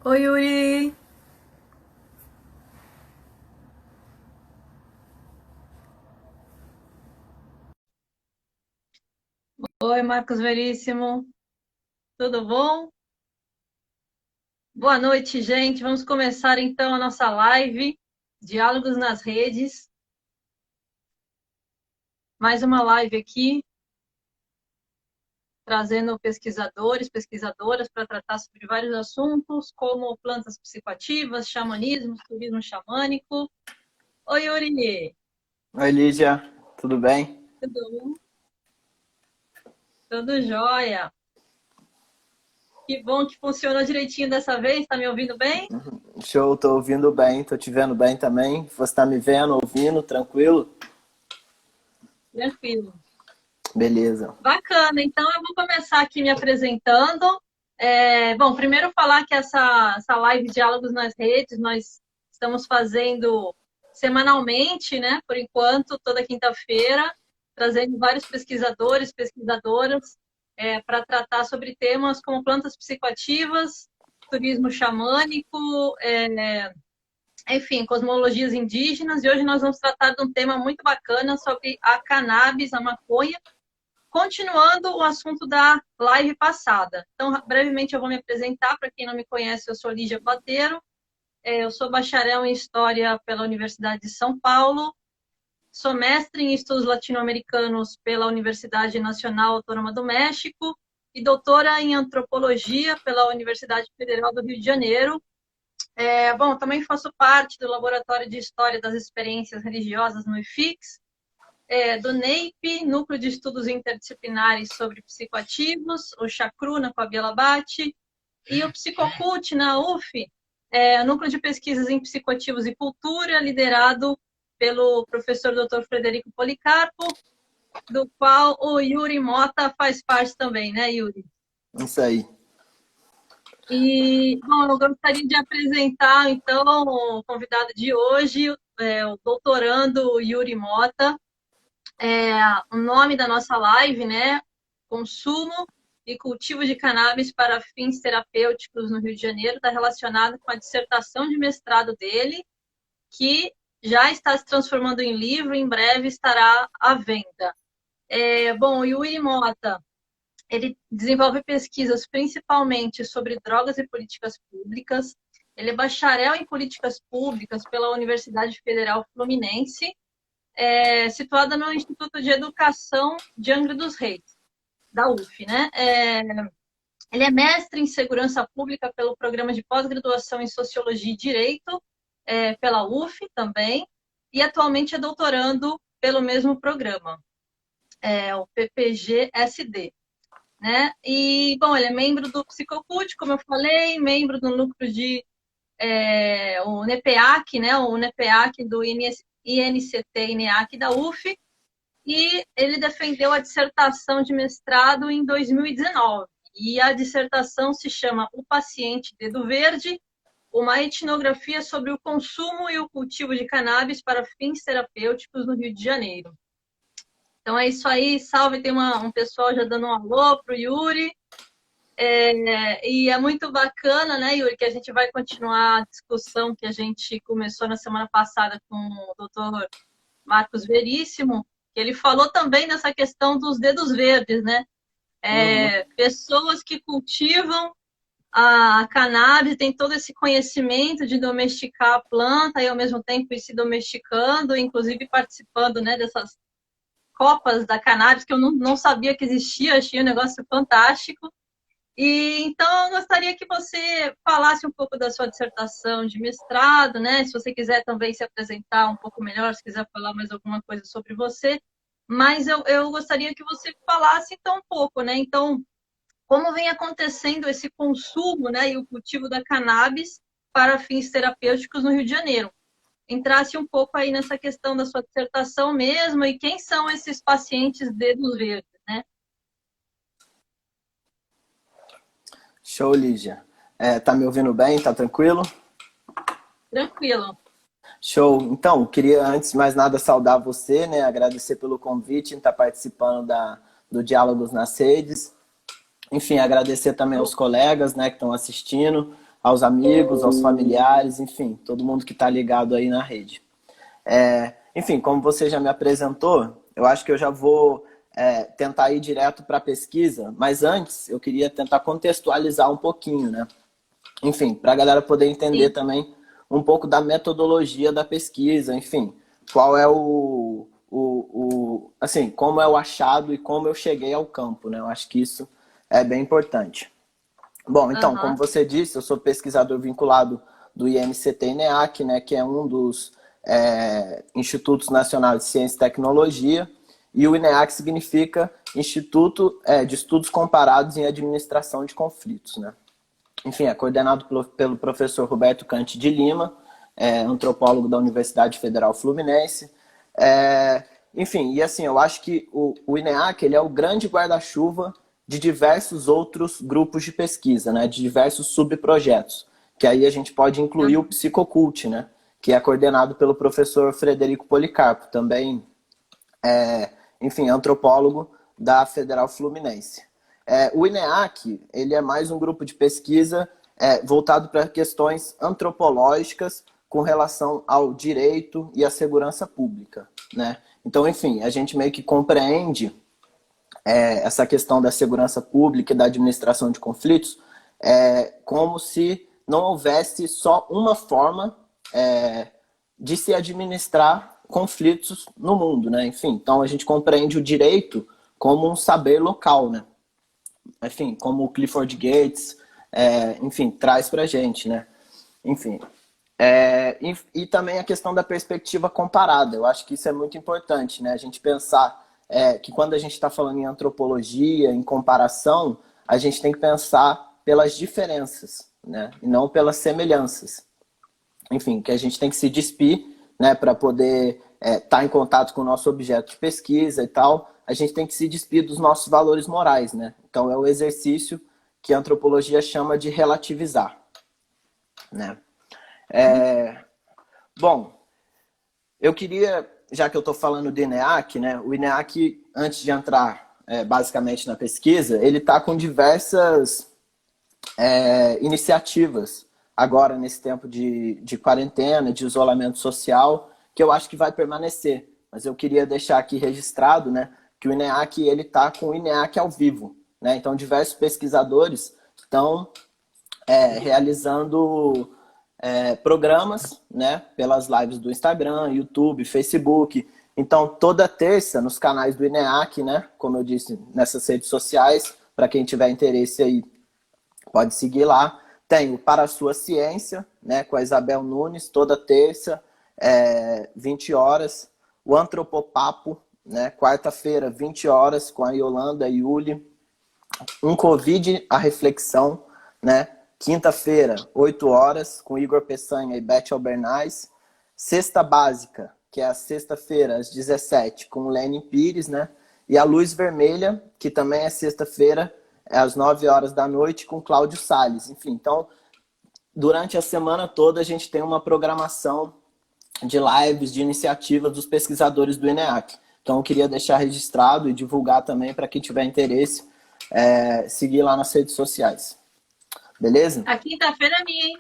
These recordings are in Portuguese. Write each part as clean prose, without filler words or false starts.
Oi, Yuri! Oi, Marcos Veríssimo, tudo bom? Boa noite, gente. Vamos começar então a nossa live, Diálogos nas Redes. Mais uma live aqui, trazendo pesquisadores, pesquisadoras para tratar sobre vários assuntos, como plantas psicoativas, xamanismo, turismo xamânico. Oi, Yuri! Oi, Lígia, tudo bem? Tudo bom? Tudo jóia! Que bom que funcionou direitinho dessa vez, tá me ouvindo bem? Show, tô ouvindo bem, tô te vendo bem também. Você tá me vendo, ouvindo, tranquilo? Tranquilo. Beleza. Bacana, então eu vou começar aqui me apresentando. Bom, primeiro falar que essa live Diálogos nas Redes nós estamos fazendo semanalmente, né? Por enquanto, toda quinta-feira, trazendo vários pesquisadores, pesquisadoras, para tratar sobre temas como plantas psicoativas, turismo xamânico, enfim, cosmologias indígenas. E hoje nós vamos tratar de um tema muito bacana sobre a cannabis, a maconha, continuando o assunto da live passada. Então, brevemente eu vou me apresentar. Para quem não me conhece, eu sou Lígia Plateiro, eu sou bacharel em História pela Universidade de São Paulo, sou mestre em Estudos Latino-Americanos pela Universidade Nacional Autônoma do México e doutora em Antropologia pela Universidade Federal do Rio de Janeiro. Bom, também faço parte do Laboratório de História das Experiências Religiosas no IFIX, do NEIP, Núcleo de Estudos Interdisciplinares sobre Psicoativos, o Chacru, na Fabiola Abate, e o Psicocult, na UF, Núcleo de Pesquisas em Psicoativos e Cultura, liderado pelo professor Dr. Frederico Policarpo, do qual o Yuri Mota faz parte também, né, Yuri? Isso aí. E, bom, eu gostaria de apresentar, então, o convidado de hoje, o doutorando Yuri Mota. O nome da nossa live, né? Consumo e cultivo de cannabis para fins terapêuticos no Rio de Janeiro, está relacionado com a dissertação de mestrado dele, que já está se transformando em livro, em breve estará à venda. Bom, o Yuri Mota, ele desenvolve pesquisas principalmente sobre drogas e políticas públicas. Ele é bacharel em políticas públicas pela Universidade Federal Fluminense, situada no Instituto de Educação de Angra dos Reis, da UF, né? Ele é mestre em Segurança Pública pelo Programa de Pós-Graduação em Sociologia e Direito, pela UF também, e atualmente é doutorando pelo mesmo programa, o PPG-SD. Né? E, bom, ele é membro do Psicocult, como eu falei, membro do núcleo de o NEPEAC, né? O NEPEAC do INCT e NEAC da UF, e ele defendeu a dissertação de mestrado em 2019. E a dissertação se chama O Paciente Dedo Verde, uma etnografia sobre o consumo e o cultivo de cannabis para fins terapêuticos no Rio de Janeiro. Então é isso aí, salve, tem um pessoal já dando um alô pro Yuri. E é muito bacana, né, Yuri, que a gente vai continuar a discussão que a gente começou na semana passada com o doutor Marcos Veríssimo, que ele falou também nessa questão dos dedos verdes, né? Uhum. Pessoas que cultivam a cannabis têm todo esse conhecimento de domesticar a planta e ao mesmo tempo ir se domesticando, inclusive participando, né, dessas copas da cannabis que eu não sabia que existia, achei um negócio fantástico. E então eu gostaria que você falasse um pouco da sua dissertação de mestrado, né? Se você quiser também se apresentar um pouco melhor, se quiser falar mais alguma coisa sobre você. Mas eu gostaria que você falasse então um pouco, né? Então, como vem acontecendo esse consumo, né, e o cultivo da cannabis para fins terapêuticos no Rio de Janeiro? Entrasse um pouco aí nessa questão da sua dissertação mesmo e quem são esses pacientes dedos verdes, né? Show, Lígia. Tá me ouvindo bem? Tá tranquilo? Tranquilo. Show. Então, queria antes de mais nada saudar você, né? Agradecer pelo convite em estar participando do Diálogos nas Redes. Enfim, agradecer também aos colegas, né, que estão assistindo. aos amigos, aos familiares, enfim, todo mundo que está ligado aí na rede. Enfim, como você já me apresentou, eu acho que eu já vou tentar ir direto para a pesquisa, mas antes eu queria tentar contextualizar um pouquinho, né? Enfim, para a galera poder entender Sim. também um pouco da metodologia da pesquisa, enfim, qual é assim, como é o achado e como eu cheguei ao campo, né? Eu acho que isso é bem importante. Bom, então, como Aham. você disse, eu sou pesquisador vinculado do INCT-INEAC, né, que é um dos Institutos Nacionais de Ciência e Tecnologia, e o INEAC significa Instituto de Estudos Comparados em Administração de Conflitos, né? Enfim, é coordenado pelo professor Roberto Cante de Lima, antropólogo da Universidade Federal Fluminense. Enfim, e assim, eu acho que o INEAC ele é o grande guarda-chuva de diversos outros grupos de pesquisa, né, de diversos subprojetos, que aí a gente pode incluir o Psicocult, né, que é coordenado pelo professor Frederico Policarpo, também, enfim, antropólogo da Federal Fluminense. O INEAC ele é mais um grupo de pesquisa voltado para questões antropológicas com relação ao direito e à segurança pública, né? Então, enfim, a gente meio que compreende essa questão da segurança pública e da administração de conflitos como se não houvesse só uma forma de se administrar conflitos no mundo, né? Enfim, então a gente compreende o direito como um saber local, né? Enfim, como o Clifford Gates, enfim, traz pra gente, né? Enfim, e também a questão da perspectiva comparada. Eu acho que isso é muito importante, né? A gente pensar que quando a gente está falando em antropologia, em comparação, a gente tem que pensar pelas diferenças, né? E não pelas semelhanças. Enfim, que a gente tem que se despir, né, para poder estar em contato com o nosso objeto de pesquisa e tal. A gente tem que se despir dos nossos valores morais, né? Então é o exercício que a antropologia chama de relativizar, né? Bom, eu queria, já que eu estou falando do INEAC, né? O INEAC, antes de entrar basicamente na pesquisa, ele está com diversas iniciativas agora nesse tempo de quarentena, de isolamento social, que eu acho que vai permanecer. Mas eu queria deixar aqui registrado, né, que o INEAC ele está com o INEAC ao vivo, né? Então diversos pesquisadores estão realizando programas, né, pelas lives do Instagram, YouTube, Facebook. Então toda terça nos canais do INEAC, né, como eu disse, nessas redes sociais, para quem tiver interesse aí pode seguir lá. Tem o Para a Sua Ciência, né, com a Isabel Nunes, toda terça, 20 horas. O Antropopapo, né, quarta-feira, 20 horas, com a Yolanda e Yuli. Um Covid, a Reflexão, né, quinta-feira, 8 horas, com Igor Peçanha e Beth Albernaz. Sexta Básica, que é a sexta-feira, às 17, com Lene Pires, né? E a Luz Vermelha, que também é sexta-feira, às 9 horas da noite, com Cláudio Salles. Enfim, então, durante a semana toda, a gente tem uma programação de lives, de iniciativas dos pesquisadores do INEAC. Então, eu queria deixar registrado e divulgar também para quem tiver interesse, seguir lá nas redes sociais. Beleza? A quinta-feira é minha, hein?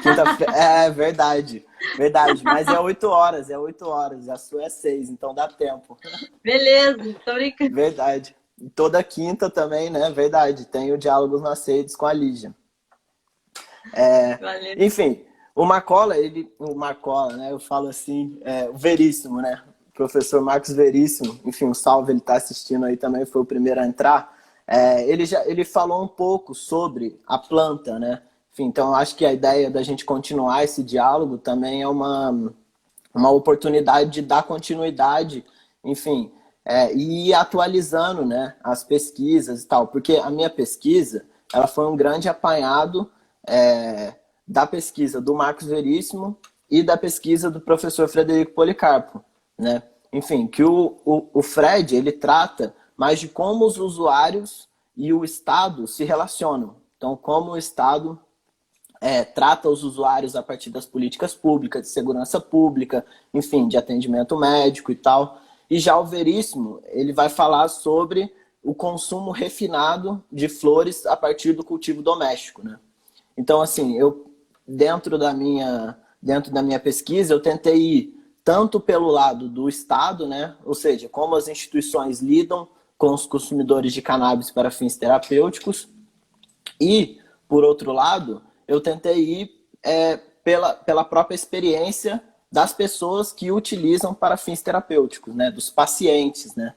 Quinta-feira, verdade, verdade. Mas é 8 horas, é 8 horas. A sua é 6, então dá tempo. Beleza, tô brincando. Verdade. E toda quinta também, né? Verdade. Tem o Diálogos nas Redes com a Lígia. Valeu. Enfim, o Marcola, né? Eu falo assim, o Veríssimo, né? O professor Marcos Veríssimo, enfim, um salve, ele está assistindo aí também, foi o primeiro a entrar. Ele falou um pouco sobre a planta, né? Enfim, então eu acho que a ideia da gente continuar esse diálogo também é uma oportunidade de dar continuidade, enfim, e ir atualizando, né, as pesquisas e tal, porque a minha pesquisa ela foi um grande apanhado da pesquisa do Marcos Veríssimo e da pesquisa do professor Frederico Policarpo, né? Enfim, que o Fred ele trata mais de como os usuários e o Estado se relacionam. Então, como o Estado trata os usuários a partir das políticas públicas, de segurança pública, enfim, de atendimento médico e tal. E já o Veríssimo, ele vai falar sobre o consumo refinado de flores a partir do cultivo doméstico, né? Então, assim, dentro da minha pesquisa, eu tentei ir tanto pelo lado do Estado, né? Ou seja, como as instituições lidam com os consumidores de cannabis para fins terapêuticos, e, por outro lado, eu tentei ir pela própria experiência das pessoas que utilizam para fins terapêuticos, né? Dos pacientes, né?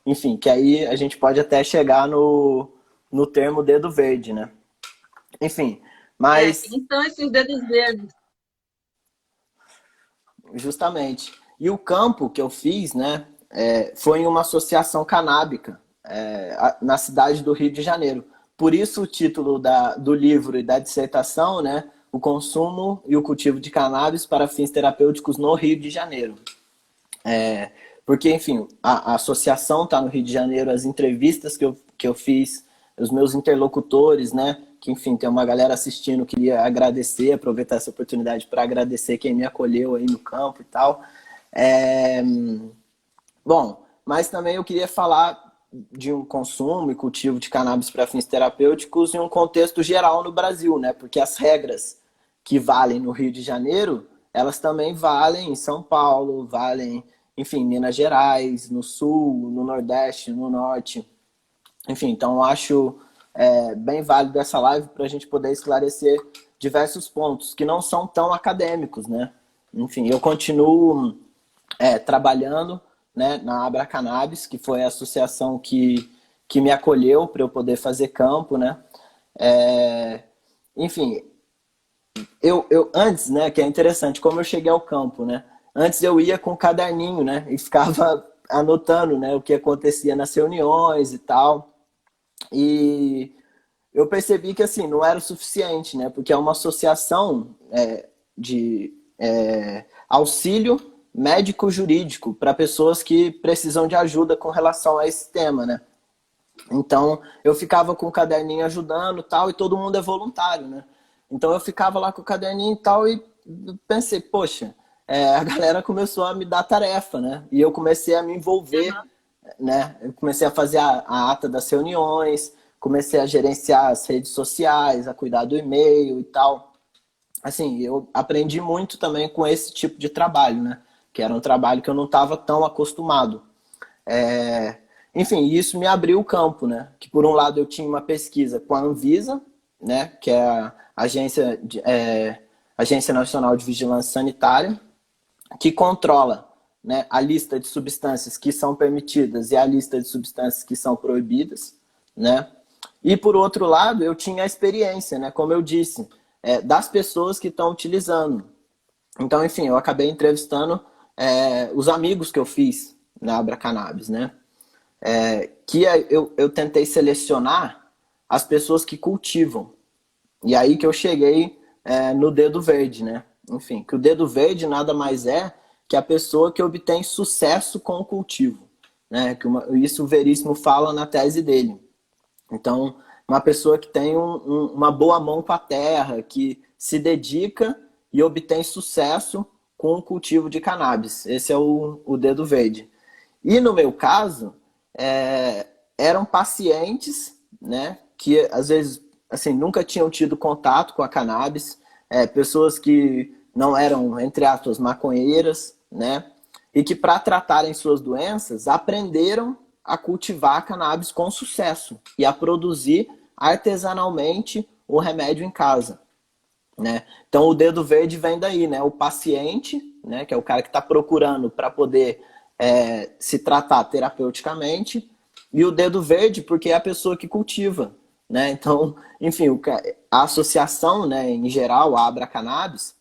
Enfim, que aí a gente pode até chegar no termo dedo verde, né? Enfim, mas Então esses dedos verdes. justamente. E o campo que eu fiz, né, foi em uma associação canábica, na cidade do Rio de Janeiro. Por isso o título do livro e da dissertação, né, o consumo e o cultivo de cannabis para fins terapêuticos no Rio de Janeiro. Porque, enfim, a associação está no Rio de Janeiro, as entrevistas que eu fiz, os meus interlocutores, né? Que, enfim, tem uma galera assistindo, queria agradecer, aproveitar essa oportunidade para agradecer quem me acolheu aí no campo e tal. É... Bom, mas também eu queria falar de um consumo e cultivo de cannabis para fins terapêuticos em um contexto geral no Brasil, né? Porque as regras que valem no Rio de Janeiro, elas também valem em São Paulo, valem, enfim, Minas Gerais, no Sul, no Nordeste, no Norte. Enfim, então eu acho bem válido essa live para a gente poder esclarecer diversos pontos que não são tão acadêmicos, né? Enfim, eu continuo trabalhando, né, na Abra Cannabis, que foi a associação que me acolheu para eu poder fazer campo, né? Enfim, eu antes, né, que é interessante, como eu cheguei ao campo, né? Antes eu ia com o caderninho, né, e ficava anotando, né, o que acontecia nas reuniões e tal. E eu percebi que assim não era o suficiente, né? Porque é uma associação de auxílio médico-jurídico para pessoas que precisam de ajuda com relação a esse tema, né? Então eu ficava com o caderninho ajudando tal, e todo mundo é voluntário, né? Então eu ficava lá com o caderninho e tal e pensei, poxa, a galera começou a me dar tarefa, né? E eu comecei a me envolver, Uhum. né? Eu comecei a fazer a ata das reuniões, comecei a gerenciar as redes sociais, a cuidar do e-mail e tal. Assim, eu aprendi muito também com esse tipo de trabalho, né? Que era um trabalho que eu não estava tão acostumado. É... Enfim, isso me abriu o campo, né? Que por um lado eu tinha uma pesquisa com a Anvisa, né? Que é a Agência Nacional de Vigilância Sanitária, que controla, né, a lista de substâncias que são permitidas e a lista de substâncias que são proibidas, né? E por outro lado, eu tinha a experiência, né, como eu disse, das pessoas que estão utilizando. Então, enfim, eu acabei entrevistando os amigos que eu fiz na Abra Cannabis, né? Eu tentei selecionar as pessoas que cultivam. E aí que eu cheguei no dedo verde, né? Enfim, que o dedo verde nada mais é que a pessoa que obtém sucesso com o cultivo, né? Isso o Veríssimo fala na tese dele. Então, uma pessoa que tem uma boa mão com a terra, que se dedica e obtém sucesso com o cultivo de cannabis. Esse é o dedo verde. E no meu caso, eram pacientes, né, que às vezes assim, nunca tinham tido contato com a cannabis, pessoas que não eram, entre aspas, maconheiras, né, e que para tratarem suas doenças aprenderam a cultivar a cannabis com sucesso e a produzir artesanalmente o remédio em casa, né? Então o dedo verde vem daí, né? O paciente, né, que é o cara que está procurando para poder se tratar terapeuticamente, e o dedo verde porque é a pessoa que cultiva, né? Então, enfim, a associação, né, em geral, a Abra Cannabis,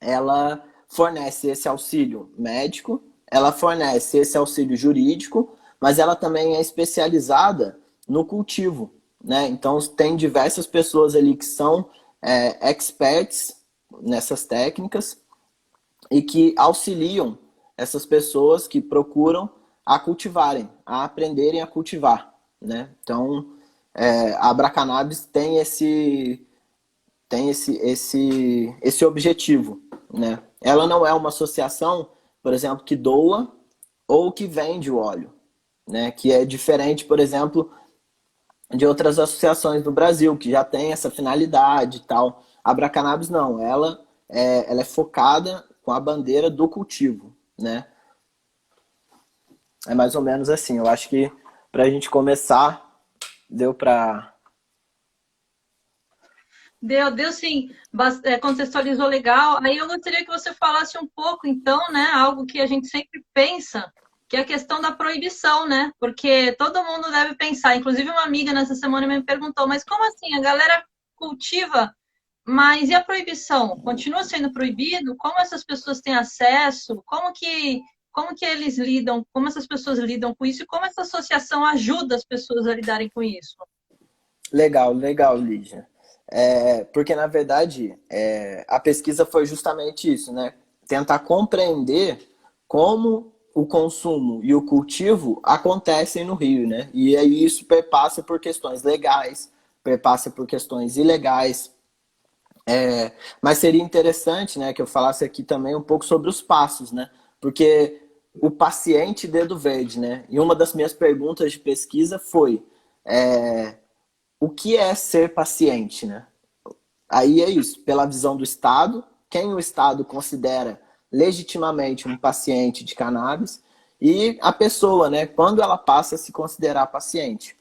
ela fornece esse auxílio médico, ela fornece esse auxílio jurídico, mas ela também é especializada no cultivo, né? Então tem diversas pessoas ali que são experts nessas técnicas e que auxiliam essas pessoas que procuram a cultivarem, a aprenderem a cultivar, né? Então a Abra Cannabis tem esse objetivo, né? Ela não é uma associação, por exemplo, que doa ou que vende o óleo, né? Que é diferente, por exemplo, de outras associações do Brasil, que já tem essa finalidade e tal. A Abracannabis não, ela é focada com a bandeira do cultivo, né? É mais ou menos assim. Eu acho que para a gente começar, deu para... Deu sim, contextualizou legal. Aí eu gostaria que você falasse um pouco, então, né, algo que a gente sempre pensa, que é a questão da proibição, né? Porque todo mundo deve pensar, inclusive uma amiga nessa semana me perguntou, mas como assim? A galera cultiva, mas e a proibição? Continua sendo proibido? Como essas pessoas têm acesso? Como que eles lidam? Como essas pessoas lidam com isso? E como essa associação ajuda as pessoas a lidarem com isso? Legal, legal, Lígia. Porque, na verdade, a pesquisa foi justamente isso, né? Tentar compreender como o consumo e o cultivo acontecem no Rio, né? E aí isso perpassa por questões legais, perpassa por questões ilegais. Mas seria interessante, né, que eu falasse aqui também um pouco sobre os passos, né? Porque o paciente dedo verde, né? E uma das minhas perguntas de pesquisa foi o que é ser paciente, né? Aí é isso, pela visão do Estado, quem o Estado considera legitimamente um paciente de cannabis e a pessoa, né, quando ela passa a se considerar paciente.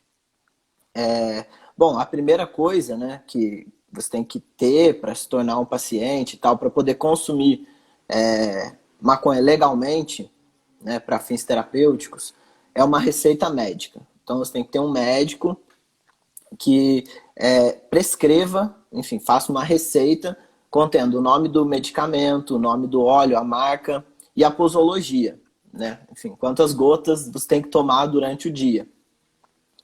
Bom, a primeira coisa, né, que você tem que ter para se tornar um paciente e tal, para poder consumir maconha legalmente, né, para fins terapêuticos, é uma receita médica. Então você tem que ter um médico que prescreva, enfim, faça uma receita contendo o nome do medicamento, o nome do óleo, a marca e a posologia, né? Enfim, quantas gotas você tem que tomar durante o dia.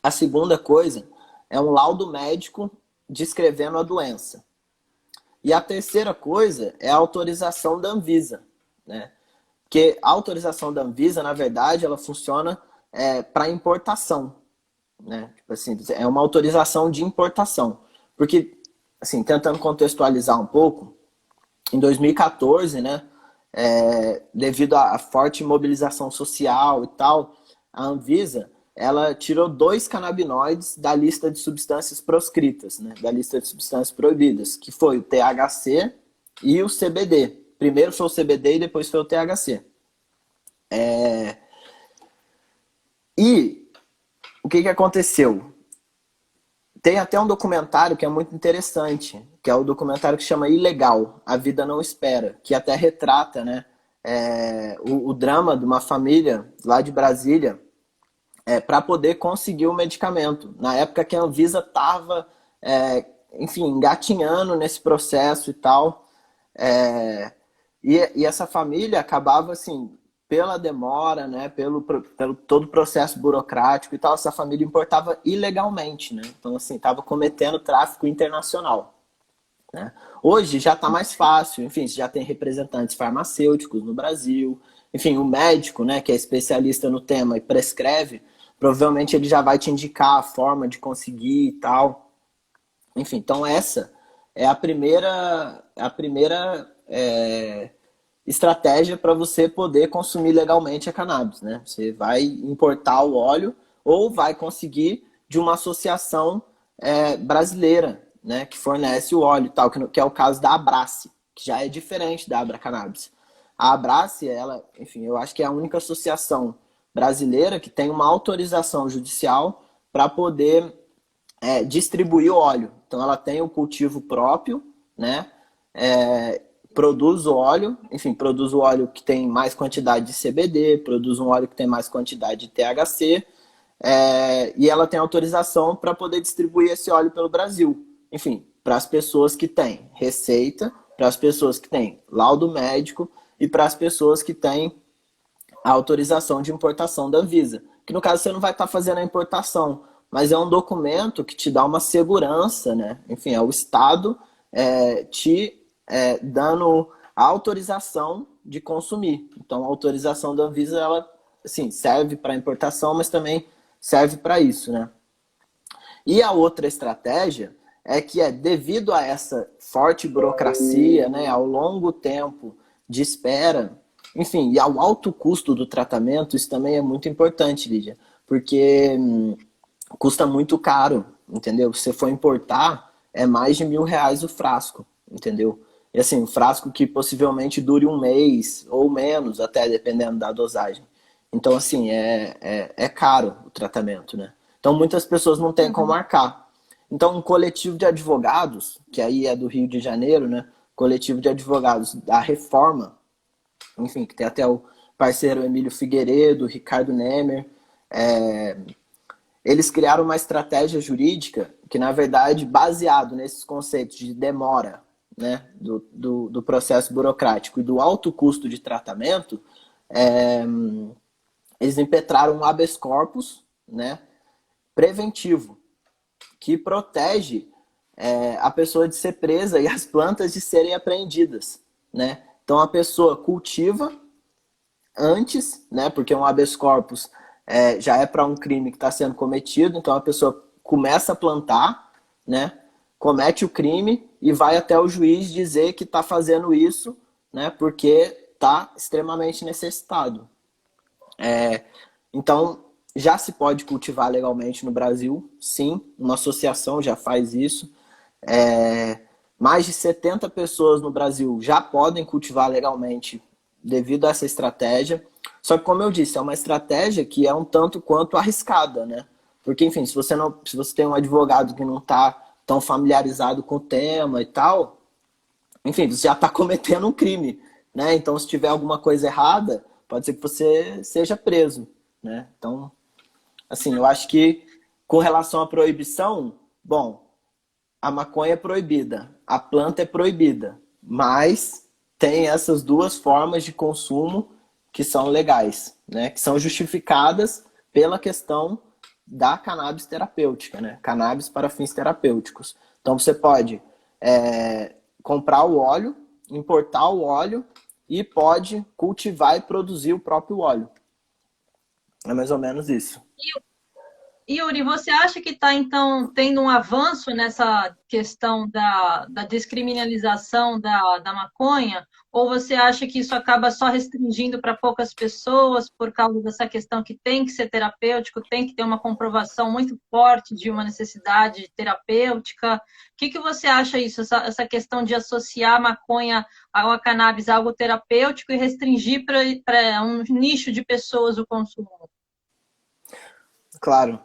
A segunda coisa é um laudo médico descrevendo a doença. E a terceira coisa é a autorização da Anvisa, né? Porque a autorização da Anvisa, na verdade, ela funciona para importação, né? Tipo assim, é uma autorização de importação. Porque, assim, tentando contextualizar um pouco, em 2014, né, devido à forte mobilização social e tal, a Anvisa, ela tirou 2 canabinoides da lista de substâncias proscritas, né, da lista de substâncias proibidas, que foi o THC e o CBD. Primeiro foi o CBD e depois foi o THC. E o que aconteceu? Tem até um documentário que é muito interessante, que é o documentário que chama Ilegal, A Vida Não Espera, que até retrata, né, o drama de uma família lá de Brasília para poder conseguir o medicamento. Na época que a Anvisa estava, enfim, engatinhando nesse processo e tal. E essa família acabava, assim, pela demora, né, pelo todo o processo burocrático e tal, essa família importava ilegalmente, né? Então, assim, estava cometendo tráfico internacional, né? Hoje já está mais fácil, enfim, já tem representantes farmacêuticos no Brasil, enfim, o médico, né, que é especialista no tema e prescreve, provavelmente ele já vai te indicar a forma de conseguir e tal. Enfim, então essa é a primeira estratégia para você poder consumir legalmente a cannabis, né? Você vai importar o óleo ou vai conseguir de uma associação brasileira, né, que fornece o óleo, tal, que é o caso da Abrace, que já é diferente da Abracannabis. A Abrace, ela, enfim, eu acho que é a única associação brasileira que tem uma autorização judicial para poder distribuir o óleo. Então ela tem o cultivo próprio, né? Produz o óleo, enfim, produz o óleo que tem mais quantidade de CBD, produz um óleo que tem mais quantidade de THC, e ela tem autorização para poder distribuir esse óleo pelo Brasil. Enfim, para as pessoas que têm receita, para as pessoas que têm laudo médico e para as pessoas que têm a autorização de importação da Anvisa. Que no caso você não vai estar fazendo a importação, mas é um documento que te dá uma segurança, né? Enfim, é o Estado te dando a autorização de consumir. Então, a autorização da Anvisa, ela, assim, serve para importação, mas também serve para isso, né? E a outra estratégia é que devido a essa forte burocracia, né, ao longo tempo de espera, enfim, e ao alto custo do tratamento, isso também é muito importante, Lídia, porque custa muito caro, entendeu? Se você for importar, é mais de R$ 1.000 o frasco, entendeu? E assim, um frasco que possivelmente dure um mês ou menos, até dependendo da dosagem. Então, assim, é caro o tratamento, né? Então, muitas pessoas não têm como Uhum. marcar. Então, um coletivo de advogados, que aí é do Rio de Janeiro, né? Coletivo de advogados da Reforma, enfim, que tem até o parceiro Emílio Figueiredo, Ricardo Nemer, é, eles criaram uma estratégia jurídica que, na verdade, baseado nesses conceitos de demora, né, do processo burocrático e do alto custo de tratamento, é, eles impetraram um habeas corpus, né, preventivo, que protege a pessoa de ser presa e as plantas de serem apreendidas, né? Então a pessoa cultiva antes, né? Porque um habeas corpus já é para um crime que está sendo cometido, então a pessoa começa a plantar, né? Comete o crime e vai até o juiz dizer que está fazendo isso, né? Porque está extremamente necessitado. Então, já se pode cultivar legalmente no Brasil, sim, uma associação já faz isso. É, mais de 70 pessoas no Brasil já podem cultivar legalmente devido a essa estratégia. Só que, como eu disse, é uma estratégia que é um tanto quanto arriscada, né? Porque, enfim, se você tem um advogado que não está tão familiarizado com o tema e tal, enfim, você já está cometendo um crime, né? Então, se tiver alguma coisa errada, pode ser que você seja preso, né? Então, assim, eu acho que com relação à proibição, bom, a maconha é proibida, a planta é proibida, mas tem essas duas formas de consumo que são legais, né? Que são justificadas pela questão da cannabis terapêutica, né? Cannabis para fins terapêuticos. Então você pode comprar o óleo, importar o óleo e pode cultivar e produzir o próprio óleo. É mais ou menos isso. Yuri, você acha que está, então, tendo um avanço nessa questão da descriminalização da maconha? Ou você acha que isso acaba só restringindo para poucas pessoas por causa dessa questão que tem que ser terapêutico, tem que ter uma comprovação muito forte de uma necessidade terapêutica? O que você acha isso, essa questão de associar a maconha a cannabis a algo terapêutico e restringir para um nicho de pessoas o consumo? Claro.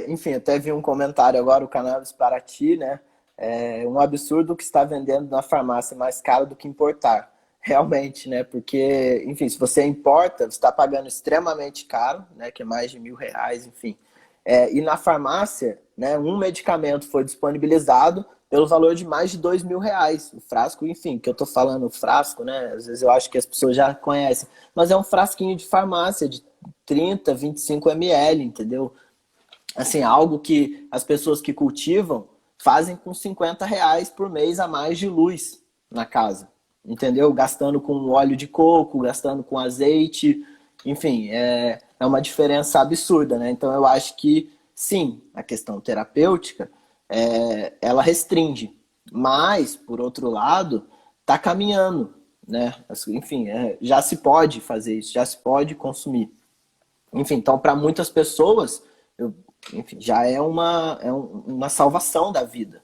Enfim, até vi um comentário agora, o Cannabis Paraty, né? É um absurdo que está vendendo na farmácia mais caro do que importar. Realmente, né? Porque, enfim, se você importa, você está pagando extremamente caro, né? Que é mais de R$ 1.000, enfim. E na farmácia, né? Um medicamento foi disponibilizado pelo valor de mais de R$ 2.000. O frasco, enfim, que eu tô falando frasco, né? Às vezes eu acho que as pessoas já conhecem, mas é um frasquinho de farmácia de 30, 25 ml, entendeu? Assim, algo que as pessoas que cultivam fazem com R$ 50 por mês a mais de luz na casa, entendeu? Gastando com óleo de coco, gastando com azeite, enfim, é uma diferença absurda, né? Então eu acho que sim, a questão terapêutica ela restringe, mas por outro lado está caminhando, né? Enfim, já se pode fazer isso, já se pode consumir. Enfim, então para muitas pessoas, enfim, já uma salvação da vida,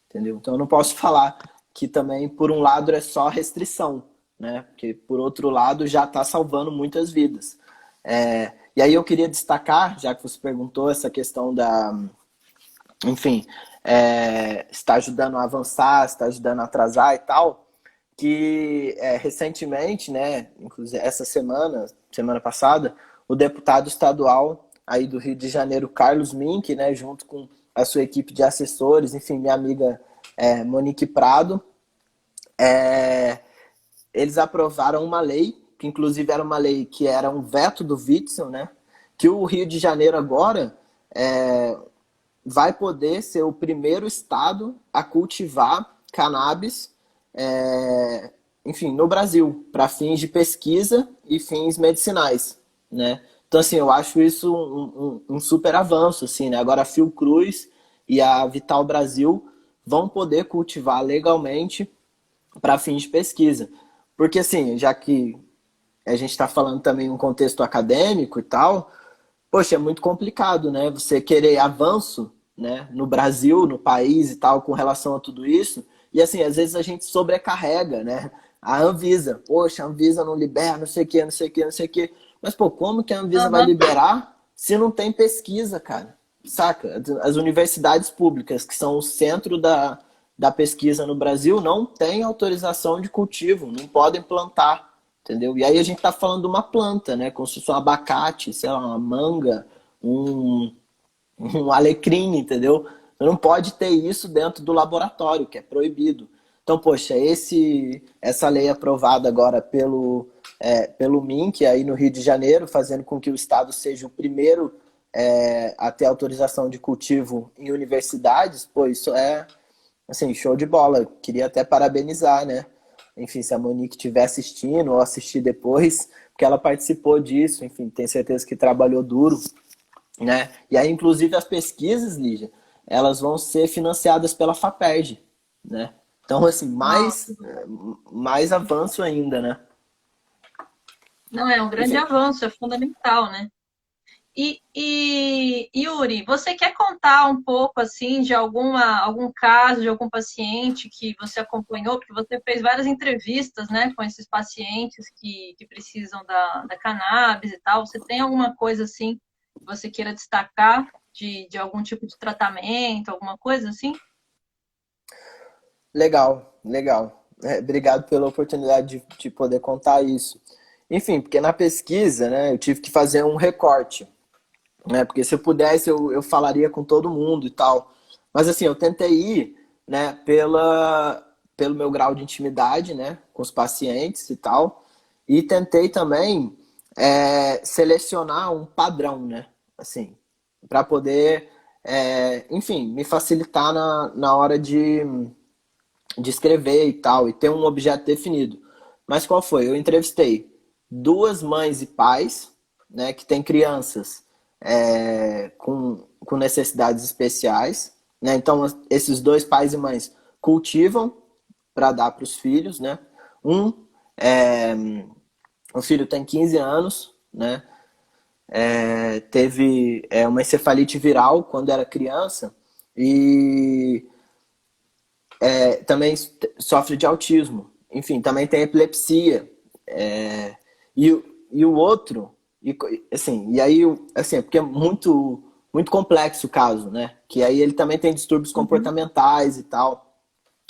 entendeu? Então eu não posso falar que também, por um lado, é só restrição, né? Porque, por outro lado, já está salvando muitas vidas. E aí eu queria destacar, já que você perguntou, essa questão enfim, está ajudando a avançar, está ajudando a atrasar e tal, que recentemente, né, inclusive essa semana passada, o deputado estadual aí do Rio de Janeiro, Carlos Mink, né, junto com a sua equipe de assessores, enfim, minha amiga Monique Prado, eles aprovaram uma lei, que inclusive era uma lei que era um veto do Witzel, né, que o Rio de Janeiro agora vai poder ser o primeiro estado a cultivar cannabis, enfim, no Brasil, para fins de pesquisa e fins medicinais, né? Então, assim, eu acho isso um super avanço, assim, né? Agora a Fiocruz e a Vital Brasil vão poder cultivar legalmente para fins de pesquisa. Porque, assim, já que a gente está falando também em um contexto acadêmico e tal, poxa, é muito complicado, né? Você querer avanço né, no Brasil, no país e tal, com relação a tudo isso. E assim, às vezes a gente sobrecarrega, né? A Anvisa, poxa, a Anvisa não libera, não sei o que, não sei o que, não sei o que. Mas, pô, como que a Anvisa vai Aham. liberar se não tem pesquisa, cara? Saca? As universidades públicas, que são o centro da pesquisa no Brasil, não têm autorização de cultivo, não podem plantar, entendeu? E aí a gente tá falando de uma planta, né? Como se fosse um abacate, sei lá, uma manga, um, um alecrim, entendeu? Não pode ter isso dentro do laboratório, que é proibido. Então, poxa, essa lei aprovada agora pelo MINC, aí no Rio de Janeiro, fazendo com que o Estado seja o primeiro a ter autorização de cultivo em universidades, pô, isso é, assim, show de bola. Queria até parabenizar, né? Enfim, se a Monique estiver assistindo ou assistir depois, porque ela participou disso, enfim, tenho certeza que trabalhou duro, né? E aí, inclusive, as pesquisas, Lígia, elas vão ser financiadas pela FAPERJ, né? Então, assim, Nossa. mais avanço ainda, né? Não, é um grande Enfim, avanço, é fundamental, né? Yuri, você quer contar um pouco assim de algum caso de algum paciente que você acompanhou? Porque você fez várias entrevistas, né, com esses pacientes que precisam da cannabis e tal. Você tem alguma coisa assim que você queira destacar de algum tipo de tratamento, alguma coisa assim? legal, legal. Obrigado pela oportunidade de poder contar isso. Enfim, porque na pesquisa, né, eu tive que fazer um recorte, né? Porque se eu pudesse, eu falaria com todo mundo e tal. Mas assim, eu tentei ir, né, pelo meu grau de intimidade, né, com os pacientes e tal. E tentei também selecionar um padrão, né? Assim, para poder, enfim, me facilitar na hora de escrever e tal, e ter um objeto definido. Mas qual foi? Eu entrevistei duas mães e pais, né, que têm crianças com necessidades especiais, né? Então, esses dois pais e mães cultivam para dar para os filhos, né? Um, é, o filho tem 15 anos, né? Teve uma encefalite viral quando era criança e também sofre de autismo. Enfim, também tem epilepsia. É, e, e o outro, assim, e aí, assim, é porque é muito complexo o caso, né? Que aí ele também tem distúrbios Uhum. comportamentais e tal.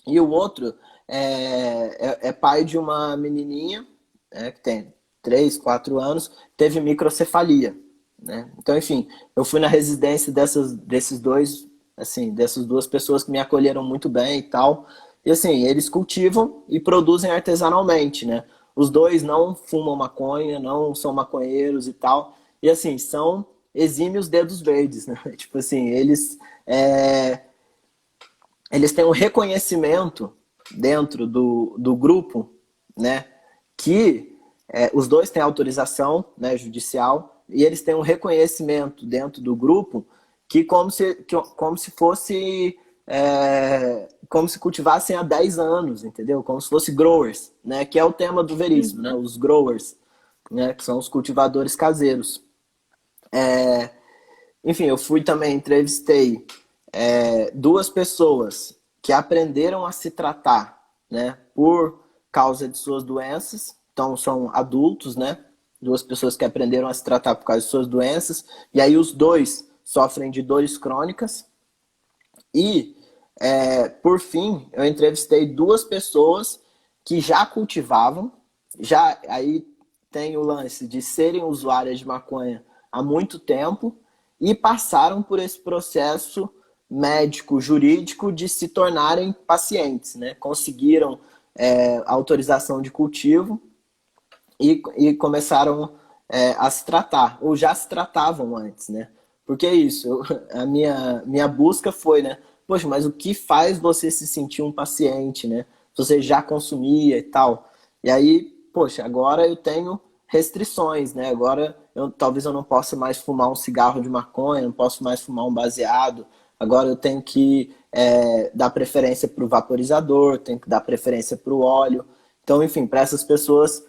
E o outro é pai de uma menininha, né, que tem 3 4 anos, teve microcefalia, né? Então, enfim, eu fui na residência desses dois, assim, dessas duas pessoas que me acolheram muito bem e tal. E assim, eles cultivam e produzem artesanalmente, né? Os dois não fumam maconha, não são maconheiros e tal. E assim, são exímios dedos verdes, né? Tipo assim, eles têm um reconhecimento dentro do grupo, né? Que os dois têm autorização, né, judicial, e eles têm um reconhecimento dentro do grupo como se fosse como se cultivassem há 10 anos, entendeu? Como se fosse growers, né? Que é o tema do veríssimo, né? Uhum. Os growers, né? Que são os cultivadores caseiros. Enfim, eu fui também, entrevistei duas pessoas que aprenderam a se tratar, né, por causa de suas doenças. Então, são adultos, né? Duas pessoas que aprenderam a se tratar por causa de suas doenças. E aí, os dois sofrem de dores crônicas. E, por fim, eu entrevistei duas pessoas que já cultivavam, já aí tem o lance de serem usuárias de maconha há muito tempo e passaram por esse processo médico, jurídico de se tornarem pacientes, né? Conseguiram autorização de cultivo e começaram a se tratar, ou já se tratavam antes, né? Porque é isso, a minha busca foi, né? Poxa, mas o que faz você se sentir um paciente, né? Você já consumia e tal. E aí, poxa, agora eu tenho restrições, né? Agora talvez eu não possa mais fumar um cigarro de maconha, não posso mais fumar um baseado. Agora eu tenho que dar preferência para o vaporizador, tenho que dar preferência para o óleo. Então, enfim, para essas pessoas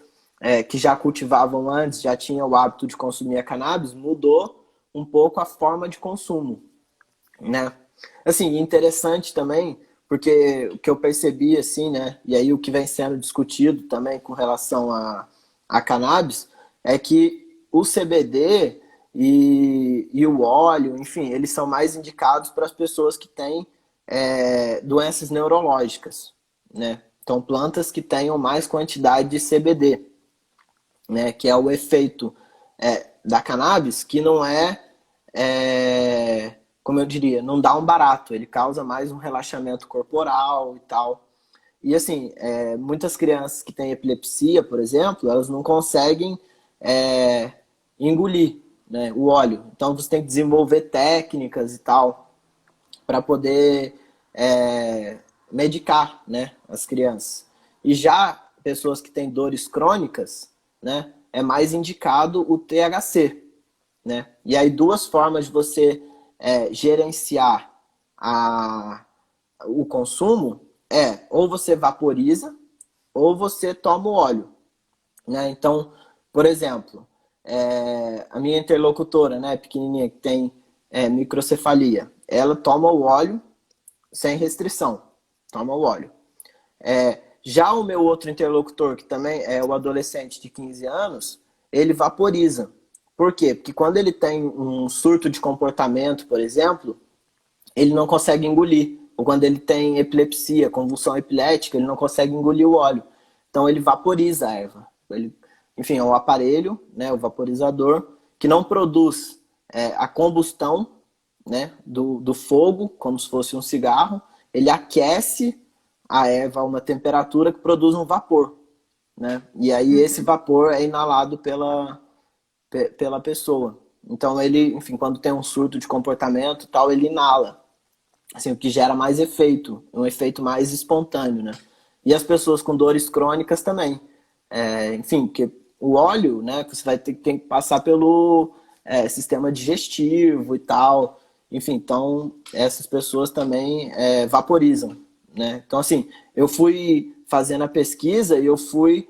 que já cultivavam antes, já tinham o hábito de consumir a cannabis, mudou um pouco a forma de consumo, né? Assim, interessante também, porque o que eu percebi, assim, né, e aí o que vem sendo discutido também com relação a cannabis, é que o CBD e o óleo, enfim, eles são mais indicados para as pessoas que têm doenças neurológicas, né? Então, plantas que tenham mais quantidade de CBD, né, que é o efeito da cannabis, que não como eu diria, não dá um barato, ele causa mais um relaxamento corporal e tal. E assim, muitas crianças que têm epilepsia, por exemplo, elas não conseguem é, engolir, né, o óleo. Então você tem que desenvolver técnicas e tal para poder medicar, né, as crianças. E já pessoas que têm dores crônicas, né, é mais indicado o THC, né? E aí duas formas de você gerenciar o consumo ou você vaporiza ou você toma o óleo, né? Então, por exemplo, a minha interlocutora, né, pequenininha, que tem microcefalia, ela toma o óleo sem restrição, toma o óleo. Já o meu outro interlocutor, que também é o adolescente de 15 anos, ele vaporiza. Por quê? Porque quando ele tem um surto de comportamento, por exemplo, ele não consegue engolir. Ou quando ele tem epilepsia, convulsão epilética, ele não consegue engolir o óleo. Então ele vaporiza a erva. Enfim, é um aparelho, né, o vaporizador, que não produz a combustão, né, do fogo, como se fosse um cigarro. Ele aquece a erva a uma temperatura que produz um vapor, né? E aí esse vapor é inalado pela pessoa. Então ele, enfim, quando tem um surto de comportamento tal, ele inala. Assim, o que gera mais efeito, um efeito mais espontâneo, né? E as pessoas com dores crônicas também. Enfim, porque o óleo, né, você vai ter que passar pelo sistema digestivo e tal. Enfim, então essas pessoas também vaporizam, né? Então, assim, eu fui fazendo a pesquisa e eu fui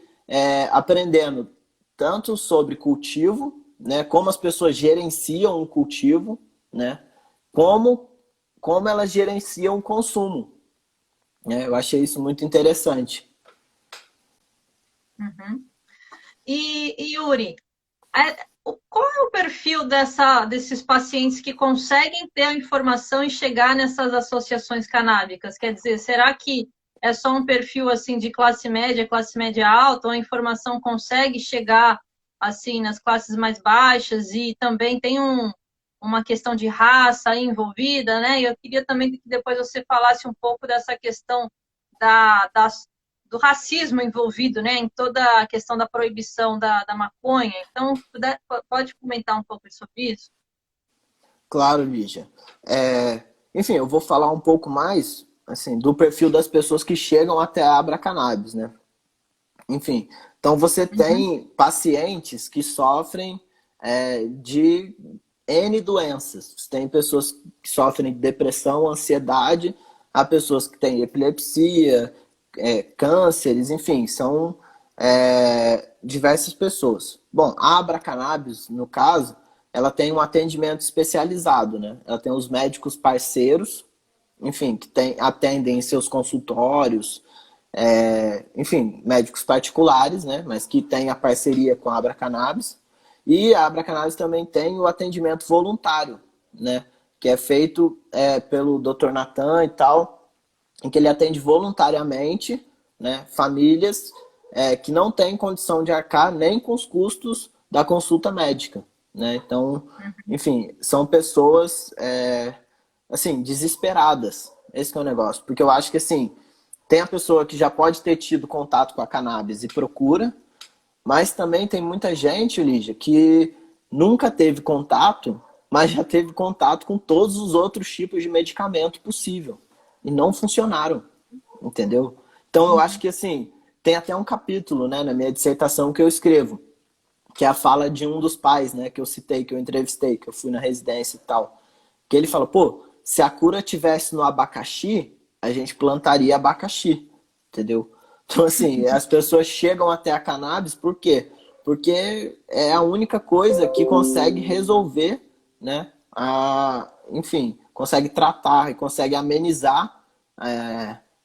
aprendendo tanto sobre cultivo, né, como as pessoas gerenciam o cultivo, né, como elas gerenciam o consumo, né? Eu achei isso muito interessante. Uhum. E Yuri, qual é o perfil desses pacientes que conseguem ter a informação e chegar nessas associações canábicas? Quer dizer, será que é só um perfil assim de classe média alta, ou a informação consegue chegar assim nas classes mais baixas e também tem uma questão de raça aí envolvida, né? E eu queria também que depois você falasse um pouco dessa questão da do racismo envolvido, né, em toda a questão da proibição da maconha. Então, pode comentar um pouco sobre isso? Claro, Lígia. Enfim, eu vou falar um pouco mais assim, do perfil das pessoas que chegam até a Abra Cannabis, né? Enfim, então você Uhum, tem pacientes que sofrem de N doenças. Você tem pessoas que sofrem de depressão, ansiedade, há pessoas que têm epilepsia, cânceres, enfim, são diversas pessoas. Bom, a Abra Cannabis, no caso, ela tem um atendimento especializado, né? Ela tem os médicos parceiros, enfim, que atendem em seus consultórios, enfim, médicos particulares, né? Mas que têm a parceria com a Abra Cannabis. E a Abra Cannabis também tem o atendimento voluntário, né? Que é feito pelo Dr. Natan e tal, em que ele atende voluntariamente, né, famílias que não têm condição de arcar nem com os custos da consulta médica, né? Então, enfim, são pessoas assim, desesperadas. Esse que é o negócio. Porque eu acho que assim, tem a pessoa que já pode ter tido contato com a cannabis e procura, mas também tem muita gente, Lígia, que nunca teve contato, mas já teve contato com todos os outros tipos de medicamento possível. E não funcionaram, entendeu? Então eu acho uhum, que assim, tem até um capítulo, né, na minha dissertação que eu escrevo, que é a fala de um dos pais, né, que eu citei, que eu entrevistei, que eu fui na residência e tal. Que ele fala, pô, se a cura tivesse no abacaxi, a gente plantaria abacaxi, entendeu? Então, assim, as pessoas chegam até a cannabis por quê? Porque é a única coisa que consegue resolver, né, enfim, consegue tratar e consegue amenizar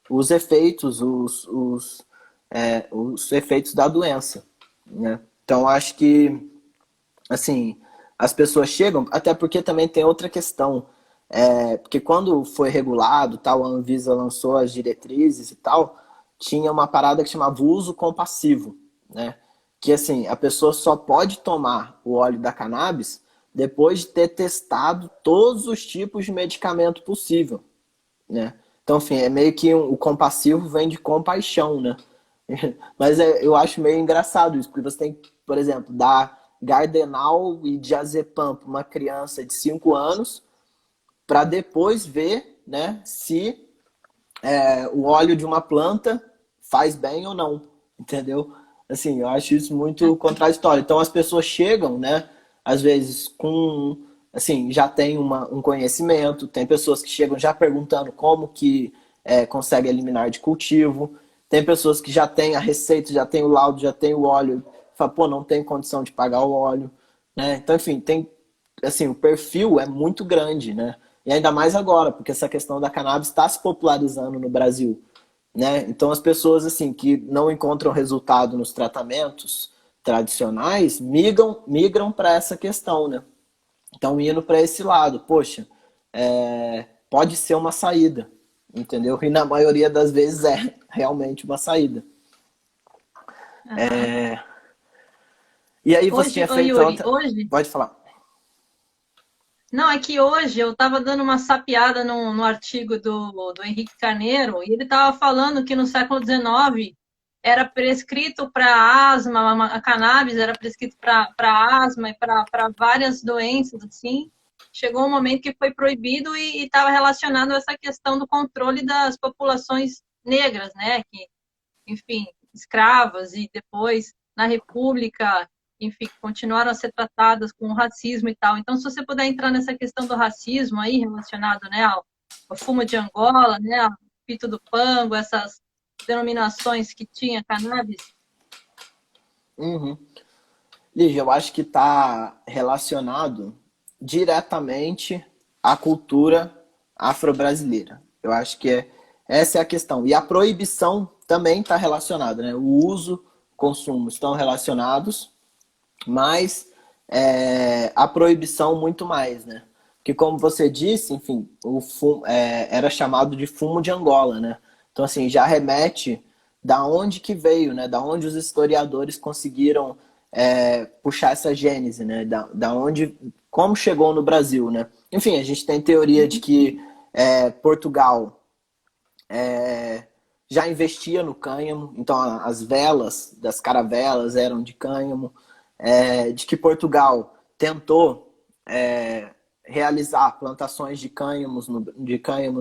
os efeitos, os efeitos da doença, né? Então, acho que, assim, as pessoas chegam, até porque também tem outra questão, porque quando foi regulado, tal, a Anvisa lançou as diretrizes e tal, tinha uma parada que chamava uso compassivo, né? Que, assim, a pessoa só pode tomar o óleo da cannabis depois de ter testado todos os tipos de medicamento possível, né? Então, enfim, é meio que o compassivo vem de compaixão, né? Mas eu acho meio engraçado isso, porque você tem, por exemplo, dar Gardenal e diazepam para uma criança de 5 anos para depois ver, né, se o óleo de uma planta faz bem ou não, entendeu? Assim, eu acho isso muito contraditório. Então as pessoas chegam, né, às vezes com, assim, já tem um conhecimento, tem pessoas que chegam já perguntando como que consegue eliminar de cultivo, tem pessoas que já têm a receita, já tem o laudo, já tem o óleo, fala, pô, não tem condição de pagar o óleo, né? Então, enfim, tem, assim, o perfil é muito grande, né? E ainda mais agora, porque essa questão da cannabis está se popularizando no Brasil, né? Então as pessoas assim que não encontram resultado nos tratamentos tradicionais migram para essa questão, né? Estão indo para esse lado. Poxa, pode ser uma saída, entendeu? E na maioria das vezes é realmente uma saída. Uhum. E aí você Hoje, tinha ô feito Yuri, outra. hoje. Pode falar. Não, é que hoje eu estava dando uma sapiada no artigo do Henrique Carneiro e ele estava falando que no século XIX era prescrito para asma, a cannabis era prescrito para asma e para várias doenças, assim. Chegou um momento que foi proibido e estava relacionado a essa questão do controle das populações negras, né? Que, enfim, escravas e depois na República, enfim, continuaram a ser tratadas com racismo e tal. Então, se você puder entrar nessa questão do racismo aí relacionado, né, ao fumo de Angola, né, ao pito do pango, essas denominações que tinha cannabis. Uhum. Lígia, eu acho que está relacionado diretamente à cultura afro-brasileira. Eu acho que essa é a questão. E a proibição também está relacionada, né? O uso, o consumo estão relacionados, mas a proibição muito mais, né? Porque como você disse, enfim, o fumo, era chamado de fumo de Angola, né? Então, assim, já remete da onde que veio, né? Da onde os historiadores conseguiram puxar essa gênese, né? Da onde, como chegou no Brasil, né? Enfim, a gente tem teoria de que Portugal já investia no cânhamo, então as velas das caravelas eram de cânhamo, de que Portugal tentou realizar plantações de cânhamo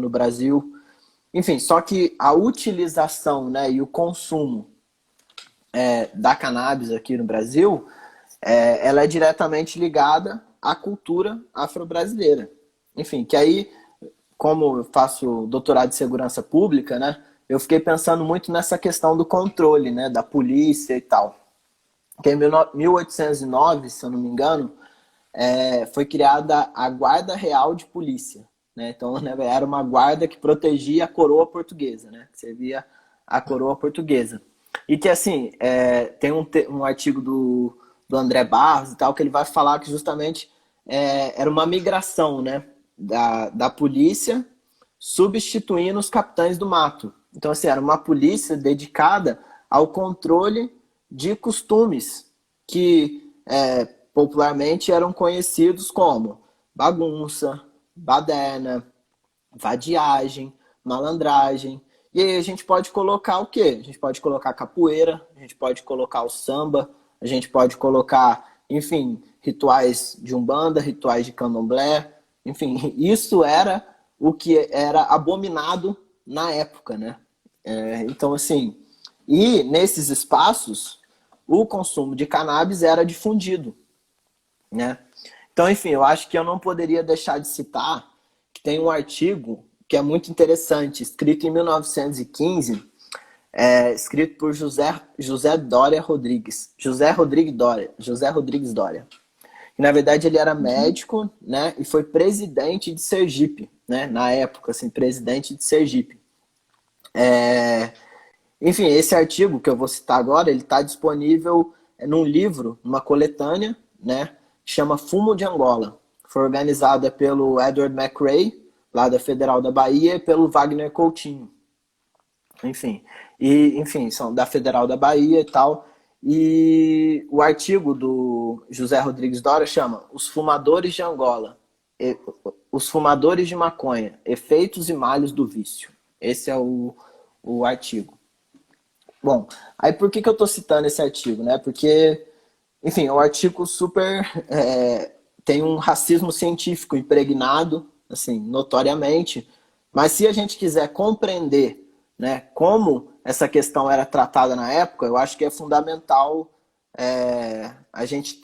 no Brasil. Enfim, só que a utilização, né, e o consumo da cannabis aqui no Brasil, ela é diretamente ligada à cultura afro-brasileira. Enfim, que aí, como eu faço doutorado de segurança pública, né, eu fiquei pensando muito nessa questão do controle, né, da polícia e tal. Que em 1809, se eu não me engano, foi criada a Guarda Real de Polícia. Né? Então, né, era uma guarda que protegia a coroa portuguesa, né? Que servia a coroa portuguesa. E que, assim, tem um artigo do André Barros e tal, que ele vai falar que justamente era uma migração, né, da polícia substituindo os capitães do mato. Então, assim, era uma polícia dedicada ao controle de costumes que popularmente eram conhecidos como bagunça, baderna, vadiagem, malandragem. E aí a gente pode colocar o quê? A gente pode colocar capoeira, a gente pode colocar o samba, a gente pode colocar, enfim, rituais de umbanda, rituais de candomblé, enfim, isso era o que era abominado na época, né? Então, assim, e nesses espaços, o consumo de cannabis era difundido, né? Então, enfim, eu acho que eu não poderia deixar de citar que tem um artigo que é muito interessante, escrito em 1915, escrito por José Dória Rodrigues. José Rodrigues Dória. E, na verdade, ele era médico, né? E foi presidente de Sergipe, né, na época, assim, presidente de Sergipe. Enfim, esse artigo que eu vou citar agora, ele está disponível num livro, numa coletânea, né, que chama Fumo de Angola. Foi organizada pelo Edward McRae, lá da Federal da Bahia, e pelo Wagner Coutinho. Enfim, são da Federal da Bahia e tal. E o artigo do José Rodrigues Dória chama Os Fumadores de Angola, Os Fumadores de Maconha, Efeitos e Males do Vício. Esse é o artigo. Bom, aí por que eu estou citando esse artigo, né? Porque, enfim, é um artigo super... tem um racismo científico impregnado, assim, notoriamente, mas se a gente quiser compreender, né, como essa questão era tratada na época, eu acho que é fundamental a gente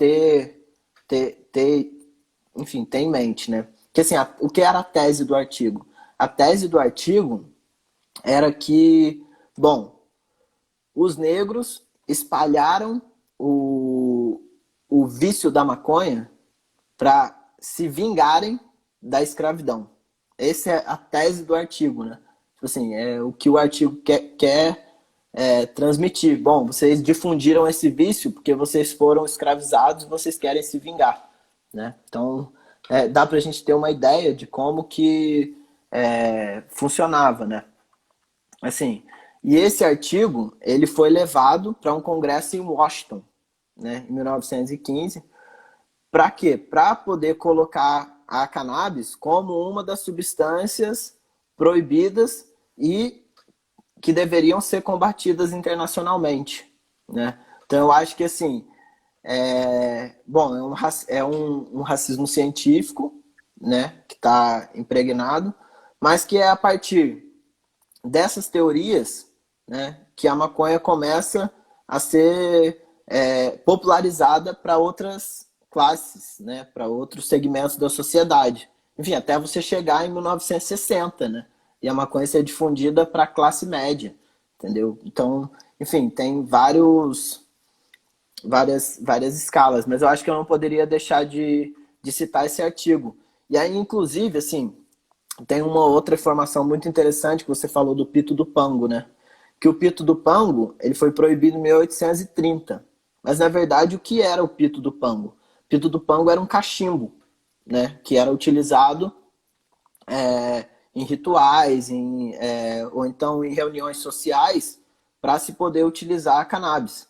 enfim, ter em mente, né? Que, assim, o que era a tese do artigo? A tese do artigo era que, bom, os negros espalharam o vício da maconha para se vingarem da escravidão. Essa é a tese do artigo, né? Tipo assim, é o que o artigo quer transmitir. Bom, vocês difundiram esse vício porque vocês foram escravizados e vocês querem se vingar, né? Então, dá para a gente ter uma ideia de como que funcionava, né? Assim, e esse artigo, ele foi levado para um congresso em Washington, né, em 1915. Para quê? Para poder colocar a cannabis como uma das substâncias proibidas e que deveriam ser combatidas internacionalmente, né? Então eu acho que assim, bom, é um racismo científico, né, que está impregnado, mas que é a partir dessas teorias, né, que a maconha começa a ser popularizada para outras classes, né, para outros segmentos da sociedade. Enfim, até você chegar em 1960, né, e a maconha ser difundida para a classe média, entendeu? Então, enfim, tem várias escalas, mas eu acho que eu não poderia deixar de citar esse artigo. E aí, inclusive, assim, tem uma outra informação muito interessante que você falou do pito do pango, né? Que o pito do pango, ele foi proibido em 1830. Mas, na verdade, o que era o pito do pango? O pito do pango era um cachimbo, né? Que era utilizado em rituais, ou então em reuniões sociais, para se poder utilizar a cannabis.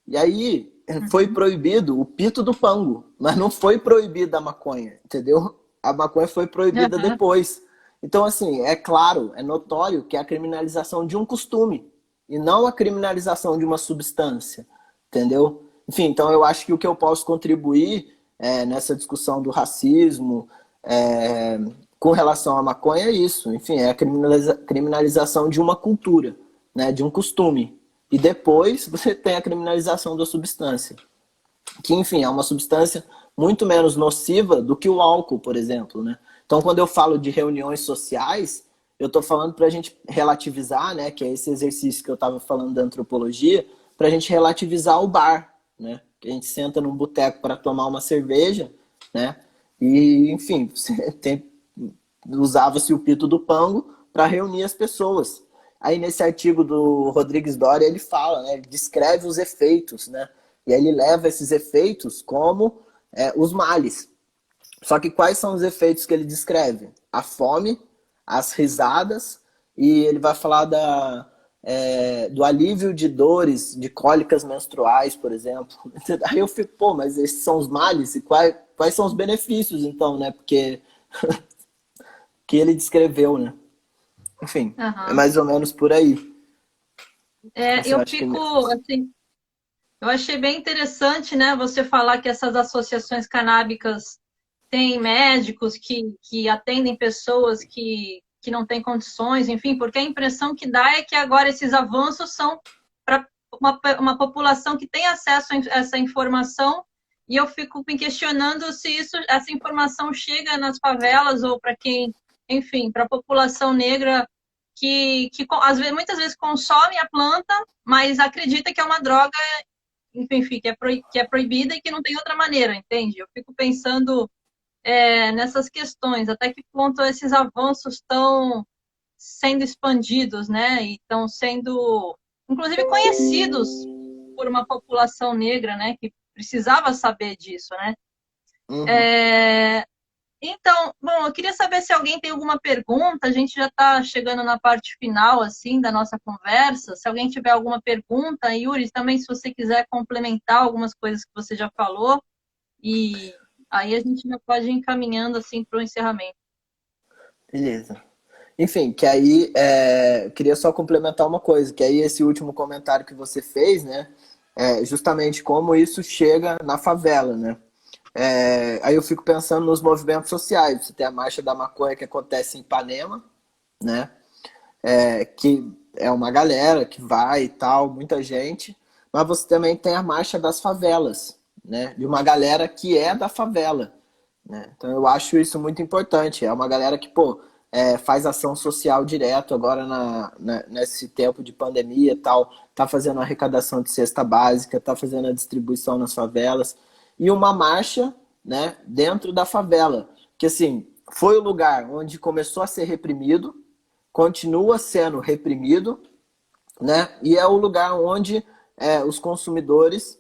E aí foi proibido o pito do pango, mas não foi proibida a maconha, entendeu? A maconha foi proibida Uhum. depois. Então, assim, é claro, é notório que é a criminalização de um costume e não a criminalização de uma substância, entendeu? Enfim, então eu acho que o que eu posso contribuir nessa discussão do racismo com relação à maconha é isso. Enfim, é a criminalização de uma cultura, né, de um costume. E depois você tem a criminalização da substância, que, enfim, é uma substância muito menos nociva do que o álcool, por exemplo, né? Então, quando eu falo de reuniões sociais, eu estou falando para a gente relativizar, né, que é esse exercício que eu estava falando da antropologia, para a gente relativizar o bar, né? Que a gente senta num boteco para tomar uma cerveja, né? E, enfim, usava-se o pito do pango para reunir as pessoas. Aí nesse artigo do Rodrigues Doria ele fala, né, ele descreve os efeitos, né? E aí ele leva esses efeitos como os males. Só que quais são os efeitos que ele descreve? A fome, as risadas, e ele vai falar do alívio de dores, de cólicas menstruais, por exemplo. Aí eu fico, pô, mas esses são os males? E quais são os benefícios, então, né? Porque que ele descreveu, né? Enfim, é Uhum. mais ou menos por aí. Assim, eu Eu acho que... fico, assim, eu achei bem interessante, né, você falar que essas associações canábicas têm médicos que atendem pessoas que não têm condições, enfim, porque a impressão que dá é que agora esses avanços são para uma população que tem acesso a essa informação, e eu fico me questionando se essa informação chega nas favelas ou para quem, enfim, para a população negra que às vezes, muitas vezes consome a planta, mas acredita que é uma droga, enfim, que é proibida e que não tem outra maneira, entende? Eu fico pensando nessas questões, até que ponto esses avanços estão sendo expandidos, né? E estão sendo, inclusive, conhecidos por uma população negra, né? Que precisava saber disso, né? Uhum. Então, bom, eu queria saber se alguém tem alguma pergunta. A gente já está chegando na parte final, assim, da nossa conversa. Se alguém tiver alguma pergunta, Yuri, também se você quiser complementar algumas coisas que você já falou, e aí a gente já pode ir encaminhando, assim, para o encerramento. Beleza. Enfim, que aí eu queria só complementar uma coisa, que aí esse último comentário que você fez, né, é justamente como isso chega na favela, né? Aí eu fico pensando nos movimentos sociais. Você tem a Marcha da Maconha que acontece em Ipanema, né? Que é uma galera que vai e tal, muita gente. Mas você também tem a Marcha das Favelas, né? De uma galera que é da favela, né? Então eu acho isso muito importante. É uma galera que, pô, faz ação social direto agora nesse tempo de pandemia e tal, tá fazendo a arrecadação de cesta básica, tá fazendo a distribuição nas favelas. E uma marcha, né, dentro da favela, que assim, foi o lugar onde começou a ser reprimido, continua sendo reprimido, né? E é o lugar onde os consumidores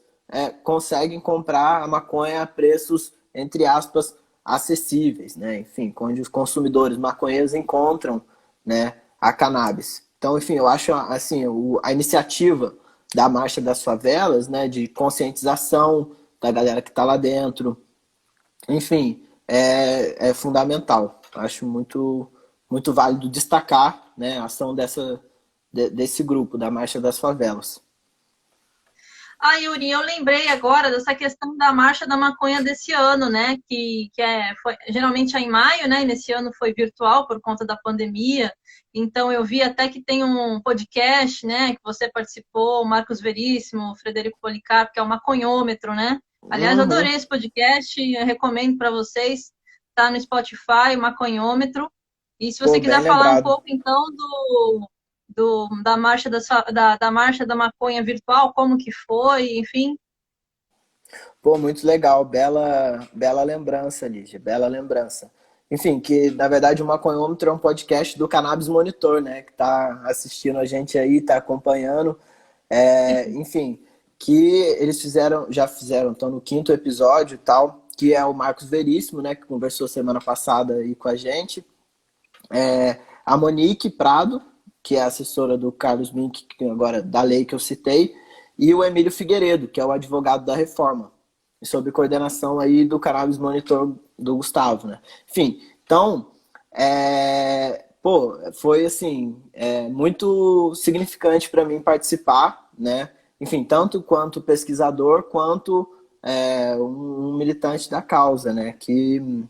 conseguem comprar a maconha a preços, entre aspas, acessíveis, né? Enfim, onde os consumidores maconheiros encontram, né, a cannabis. Então, enfim, eu acho assim, a iniciativa da Marcha das Favelas, né, de conscientização da galera que está lá dentro, enfim, é fundamental. Acho muito válido destacar, né, a ação desse grupo, da Marcha das Favelas. Ah, Yuri, eu lembrei agora dessa questão da Marcha da Maconha desse ano, né? Foi geralmente é em maio, né? E nesse ano foi virtual por conta da pandemia. Então eu vi até que tem um podcast, né? Que você participou, o Marcos Veríssimo, o Frederico Policarpo, que é o Maconhômetro, né? Aliás, eu Uhum. adorei esse podcast, eu recomendo para vocês. Tá no Spotify, o Maconhômetro. E se Pô, você bem quiser falar um lembrado. pouco, então, da marcha da marcha da maconha virtual, como que foi, enfim. Pô, muito legal. Bela lembrança, Lígia. Bela lembrança. Enfim, que na verdade o Maconhômetro é um podcast do Cannabis Monitor, né? Que tá assistindo a gente aí, tá acompanhando. Enfim, que eles já fizeram, estão no 5º episódio e tal, que é o Marcos Veríssimo, né? Que conversou semana passada aí com a gente. A Monique Prado, que é assessora do Carlos Mink, que agora da lei que eu citei, e o Emílio Figueiredo, que é o advogado da reforma, sob coordenação aí do Cannabis Monitor do Gustavo, né? Enfim, então, foi assim, muito significante para mim participar, né? Enfim, tanto quanto pesquisador, quanto um militante da causa, né? Que,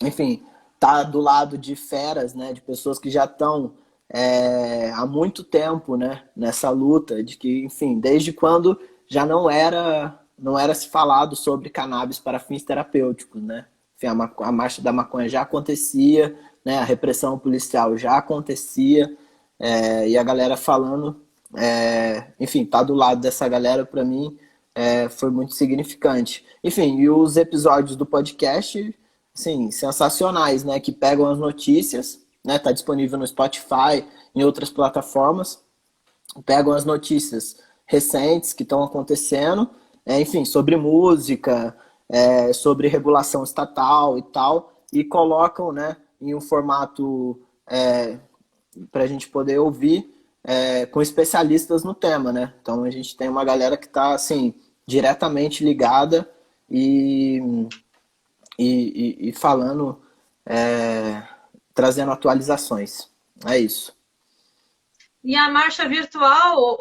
enfim, tá do lado de feras, né, de pessoas que já estão há muito tempo, né, nessa luta, de que, enfim, desde quando já não era se falado sobre cannabis para fins terapêuticos, né? Enfim, a marcha da maconha já acontecia, né, a repressão policial já acontecia, e a galera falando, enfim, tá do lado dessa galera, para mim, foi muito significante. Enfim, e os episódios do podcast, sim, sensacionais, né? Que pegam as notícias, né? Tá disponível no Spotify, em outras plataformas, pegam as notícias recentes que estão acontecendo, enfim, sobre música, sobre regulação estatal e tal, e colocam, né, em um formato para a gente poder ouvir com especialistas no tema, né? Então a gente tem uma galera que está assim diretamente ligada e falando, trazendo atualizações. É isso. E a marcha virtual,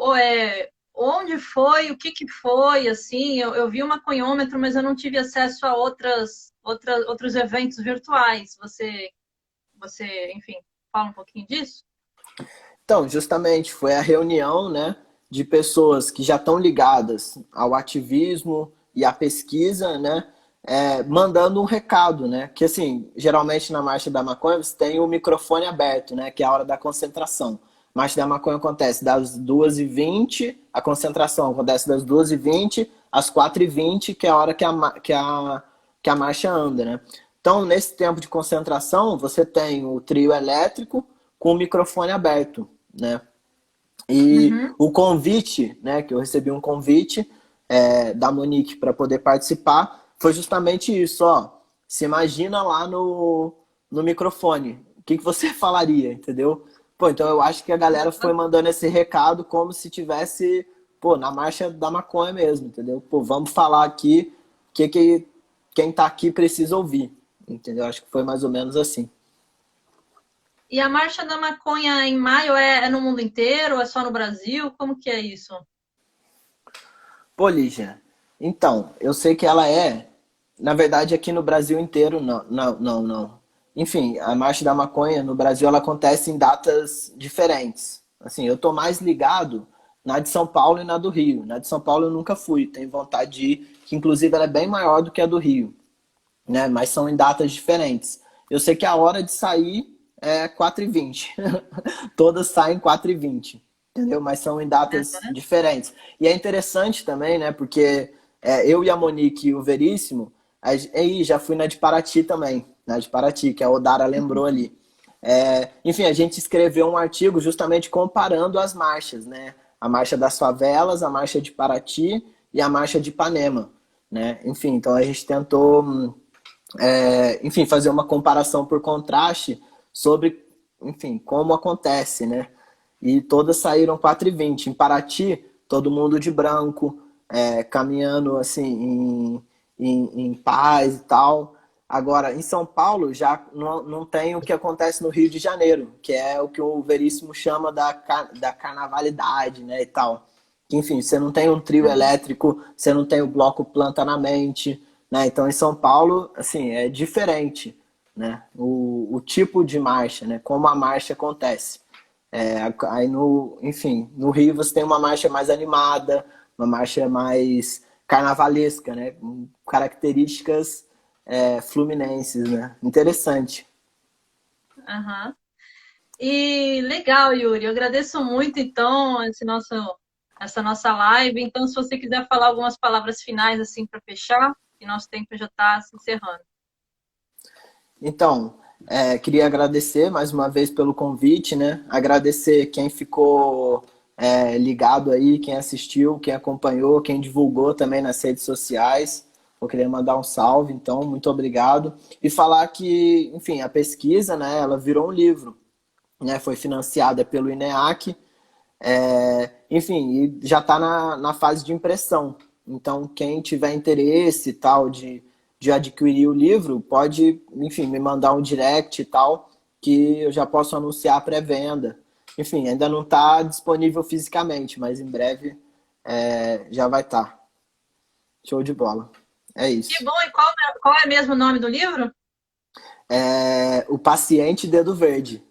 onde foi, o que que foi, assim, eu vi o maconhômetro, mas eu não tive acesso a outros eventos virtuais. Enfim, fala um pouquinho disso? Então, justamente foi a reunião, né, de pessoas que já estão ligadas ao ativismo e à pesquisa, né, mandando um recado, né, que assim, geralmente na Marcha da Maconha você tem o microfone aberto, né, que é a hora da concentração. A Marcha da Maconha acontece das 2h20, a concentração acontece das 2h20 às 4h20, que é a hora que a marcha anda, né. Então, nesse tempo de concentração, você tem o trio elétrico com o microfone aberto, né? E Uhum. o convite, né, que eu recebi um convite da Monique para poder participar, foi justamente isso, ó. Se imagina lá no microfone, o que você falaria, entendeu? Pô, então eu acho que a galera foi mandando esse recado como se tivesse, pô, na marcha da maconha mesmo, entendeu? Pô, vamos falar aqui o que quem tá aqui precisa ouvir, entendeu? Acho que foi mais ou menos assim. E a Marcha da Maconha em maio é no mundo inteiro? É só no Brasil? Como que é isso? Pô, Lígia, então, eu sei que ela na verdade, aqui no Brasil inteiro, não, não, não, não. Enfim, a Marcha da Maconha no Brasil, ela acontece em datas diferentes. Assim, eu tô mais ligado na de São Paulo e na do Rio. Na de São Paulo eu nunca fui, tenho vontade de ir, que inclusive ela é bem maior do que a do Rio, né? Mas são em datas diferentes. Eu sei que a hora de sair é 4h20. Todas saem 4h20, entendeu? Mas são em datas diferentes. E é interessante também, né? Porque eu e a Monique e o Veríssimo, aí já fui na de Paraty também, na de Paraty, que a Odara lembrou ali. Enfim, a gente escreveu um artigo justamente comparando as marchas, né? A marcha das favelas, a marcha de Paraty e a marcha de Ipanema, né? Enfim, então a gente tentou enfim, fazer uma comparação por contraste sobre, enfim, como acontece, né? E todas saíram 4h20. Em Paraty, todo mundo de branco, caminhando assim em paz e tal. Agora, em São Paulo, já não tem o que acontece no Rio de Janeiro, que é o que o Veríssimo chama da carnavalidade, né, e tal. Que, enfim, você não tem um trio elétrico, você não tem o bloco planta na mente, né? Então, em São Paulo, assim, é diferente, né? O tipo de marcha, né? Como a marcha acontece. Aí enfim, no Rio você tem uma marcha mais animada, uma marcha mais carnavalesca, né? Com características fluminenses, né? Interessante. Aham. E legal, Yuri. Eu agradeço muito, então, essa nossa live. Então, se você quiser falar algumas palavras finais, assim, para fechar, que nosso tempo já está se encerrando. Então, queria agradecer mais uma vez pelo convite, né? Agradecer quem ficou ligado aí, quem assistiu, quem acompanhou, quem divulgou também nas redes sociais. Eu queria mandar um salve, então, muito obrigado. E falar que, enfim, a pesquisa, né, ela virou um livro, né? Foi financiada pelo INEAC, enfim, e já está na fase de impressão. Então, quem tiver interesse e tal de adquirir o livro, pode, enfim, me mandar um direct e tal, que eu já posso anunciar a pré-venda. Enfim, ainda não está disponível fisicamente, mas em breve já vai estar. Show de bola. É Que isso. bom! E qual é mesmo o nome do livro? O paciente dedo verde,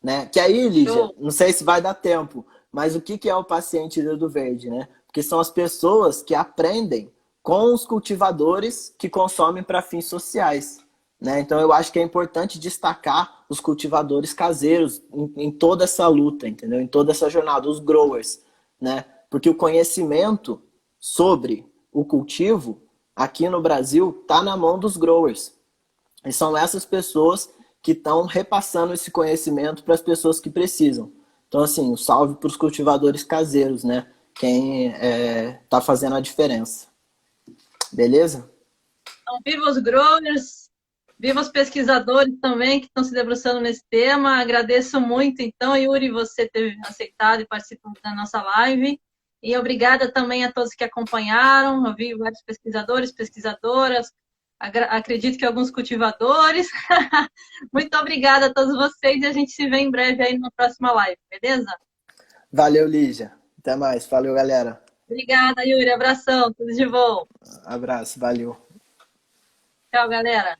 né? Que aí, Lígia, Show! não sei se vai dar tempo, mas o que é o paciente dedo verde, né? Porque são as pessoas que aprendem com os cultivadores que consomem para fins sociais, né? Então eu acho que é importante destacar os cultivadores caseiros em toda essa luta, entendeu? Em toda essa jornada, os growers, né? Porque o conhecimento sobre o cultivo aqui no Brasil está na mão dos growers. E são essas pessoas que estão repassando esse conhecimento para as pessoas que precisam. Então, assim, um salve para os cultivadores caseiros, né? Quem está fazendo a diferença. Beleza? Então, viva os growers, viva os pesquisadores também que estão se debruçando nesse tema. Agradeço muito, então, Yuri, você ter aceitado e participado da nossa live. E obrigada também a todos que acompanharam. Eu vi vários pesquisadores, pesquisadoras, acredito que alguns cultivadores. Muito obrigada a todos vocês e a gente se vê em breve aí numa próxima live, beleza? Valeu, Lígia. Até mais. Valeu, galera. Obrigada, Yuri. Abração. Tudo de bom. Abraço. Valeu. Tchau, galera.